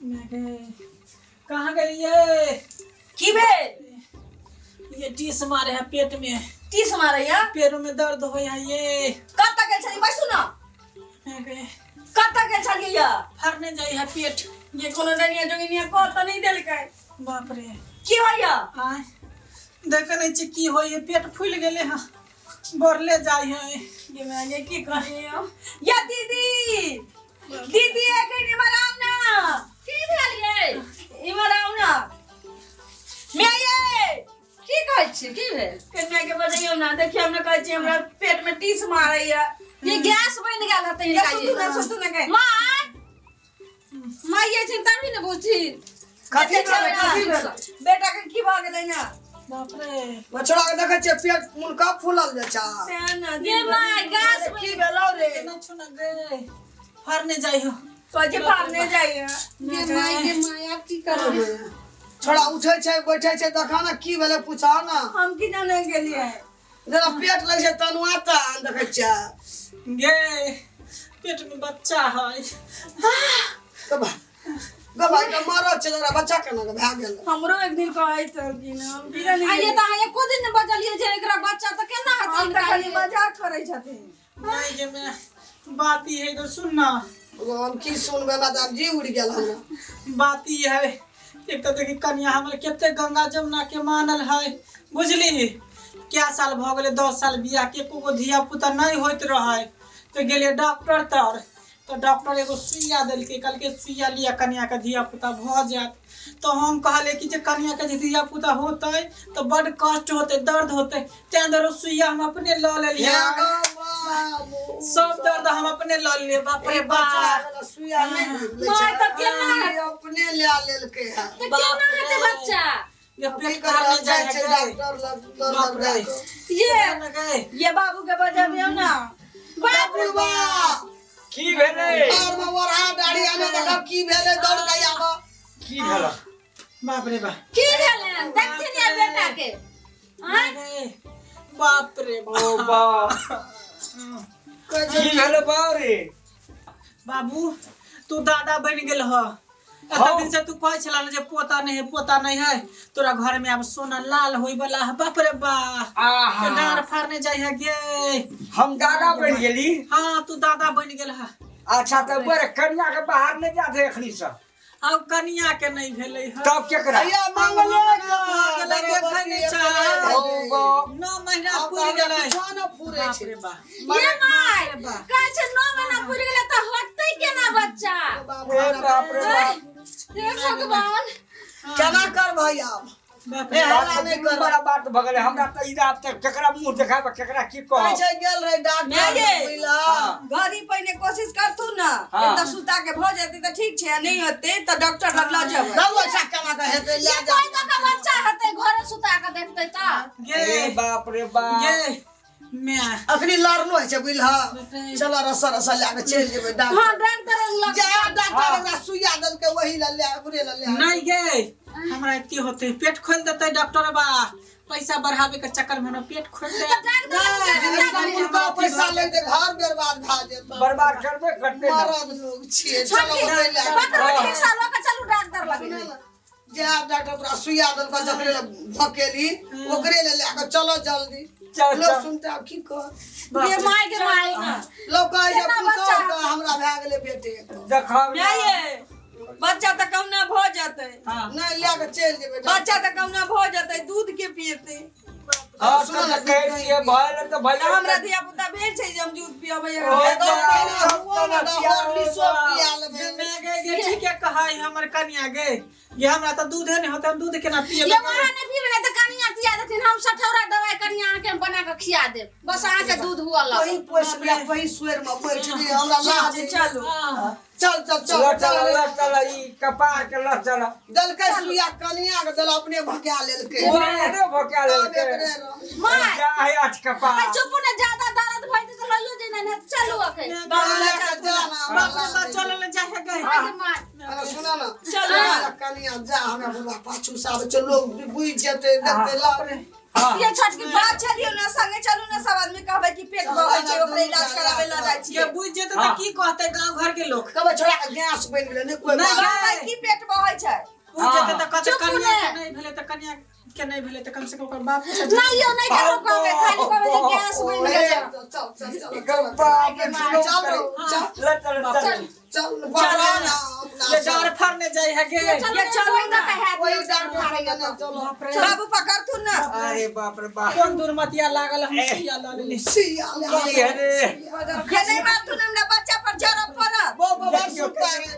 कहाँ गई ये? की बे? ये टीस मारे है पेट में। टीस मारे या? पैरों में दर्द हो यहाँ ये। कब तक चली भाई सुना? कब तक चली या? फरने जाई है पेट। ये कोनो डनिया जोगिनिया को तो नहीं देल के। बाप रे। की भैया? हां। देख नहीं छी की हो ये पेट फूल गेले हां। बरले जाई है। ये मैं ये की करी हो? या दीदी। दीदी एक नहीं मराव ना। की भेल ये? ई मराव ना। मैं ये की कहै छी की भेल? कन्या के बजाइयो ना देखिए हमने कहै छी हमरा पेट में टीस मारै या। ये गैस बन गेल हते इनका। सुतू ना के। मां ये चिंता भी न बुझी। कथि बेटा के की भ गेलै ना? बाप रे। बछड़ा के देखे छे पेट मुनका फूलल जा छा। ये मां गैस की भेलौ रे? ना छुना गे। फरने जाई हो। कजे फरने जाई है। ये मां आप की करबे? छोड़ा उठै छै बैठै छै देखा ना की भेले पूछा ना। हम की जाने गेलिए। जरा पेट लग छै तनुआ त देखे छे। गे पेट में बच्चा है। गबा के मारो छै जरा बच्चा केना के भा गेल। हमरो एक दिन कहै त कि ना हम की जाने। ये त एको दिन बजलिए जे एकरा बच्चा त केना हत इनका खाली मजाक करै छथिन। नहीं जे मैं बात ही है तो सुन ना। हम की सुनबे madam जी उड़ गेल हमरा। बात ही है एक तो देखी कन्या हमर केते गंगा जमुना के मानल है बुझली। क्या साल भ गेले 10 साल बियाह के एको धिया पुता नहीं होइत रहे तो गेलिए डॉक्टर तर तो डॉक्टर एगो सुइया दिल के कल के सुइया लिया कन्या के धिया पुता भ जात। तो हम कहले कि जे कन्या के धिया पुता होते तो बड़ कष्ट होते दर्द होते ते अंदर सुइया हम अपने ल लेलिए। सब दर्द हम अपने ल लिए। बाप रे बाप सुइया नहीं मां त केना अपने ले लेल के है। त केना हेते बच्चा? ये पेट करने जाए है डॉक्टर लग ये बाबू के बजाबियो ना। बाबू बा की भेले? और मवरा दाढ़ी आने देखा की भेले दौड़ गई आबा। की भेला? बाप रे बाप की भेले? देखथिन या बेटा के? बाप रे ओ बा की भेले बारे? बाबू तू दादा बन गेल ह। एत दिन से तू कहै छला जे पोता नहीं है तोरा घर में अब सोना लाल होई वाला है। बाप रे बा आहा डार फाड़ने जाई है गे। हम दादा बन गेली। हां तू दादा बन गेल है। अच्छा त बर कन्या के बाहर नहीं जाते एखनी से। अब कन्या के नहीं भेलै है तब केकरा? भैया मंगले गेलै देखै नै चाहे। ओ बा 9 महीना पूरी गेलै। जाना पूरे बाप छे। रे बा ये माय कहै छै 9 महीना पूरी गेलै त होतै केना बच्चा? बाप रे बाप हे भगवान केना कर भैया? बाप ए रे हल्ला नहीं कर। बड़ा बात भ गेले हमरा त ई रात तक केकरा मुंह देखाबे केकरा की कह। कहै छै गेल रे डॉक्टर मिला। घरी पहिने कोशिश करथु ना। एत सुता के भ जेतै त ठीक छै नहीं होतै त डॉक्टर लग ल जेबै। दवा केना के हेतै ले जा। कोई का बच्चा हेतै घरे सुता के देखतै त। गे बाप रे बाप गे मैं अखनी लड़नो है छे बुझला। चलो रसा लाके चल जेबै डॉक्टर। हां डॉक्टर लग जा डॉक्टर हमरा सुइया दल के वही ल ले बुरे ल ले। नहीं गे हमरा की होते पेट खोल देते डॉक्टर बा। पैसा बढ़ावे के चक्कर में ना पेट खोल दे। उनका पैसा ले दे घर बर्बाद भा जेतै। बर्बाद करबे करते मरद लोग छिए। चलो ले पत्र सालों का चलू डॉक्टर लग। जा डॉक्टर पूरा सुइया दल के जकरे भकेली ओकरे ले लेके चलो जल्दी। चल लोग सुनते अब की कह। ये माय के माय ना। लोग कहे जे पुतो हमरा भा गेले बेटे। देखाव मैं ये बच्चा त कम ना भ जातै। हां नहीं लेके चल जेबै। बच्चा त कम ना भ जातै दूध के पीते। हां तो कह दिए भइल त भइल। हमरा धिया पुता भेल छै जे हम दूध पियाबै। गे ठीक है कहै हमर कन्या गे ये हमरा त दूध है नहीं होता हम दूध केना पिए। ये वहां ने पीबे न त कनिया पिया देथिन हम सठौरा दवाई कनिया के बना के खिया देब। बस आहा के दूध हुआ ला। वही पोसबे वही सुएर में बैठ दी हमरा लाज चलू। चल ई कपार के ल चल। दल के सुइया कनिया के दल अपने भगा लेलके। ओने भोका लेके माय जा है आज कपार। चुप ने ज्यादा दर्द भइते त लइयो जे न चलू अखे। बाप रे बा चल ले जा है गे। अरे सुना ना चलो कनिया जा हमरा बोला पाछू साब चलो बुझ जेते देखते ला ये छठ की बात चलियो ना संगे चलू ना सब आदमी कहबे कि पेट बहै छै ओकरे इलाज करावे ल जाय छी के बुझ जेते त की कहते गांव घर के लोग कबे छोड़ा के गैस बन गेलै ने कोई नहीं, बात कहबै कि पेट बहै छै बुझ जेते त कते चुप कन्या ने। के नहीं भेले त कन्या के नहीं भेले त कम से कम ओकर बाप के नहीं यो नहीं करो कहबे खाली कहबे कि गैस बन गेलै चल बाप रे चल चल बाबा ना ये डर फरने जाई है गे ये चलो ना कोई डर मारेगा ना चलो बाबू पकड़ तू ना अरे बाप रे बाप कौन दुर्मतिया लागल हम सिया लाले सिया ले अरे ये नहीं बात तू ना बच्चा पर जरा पर वो बाबा सुता है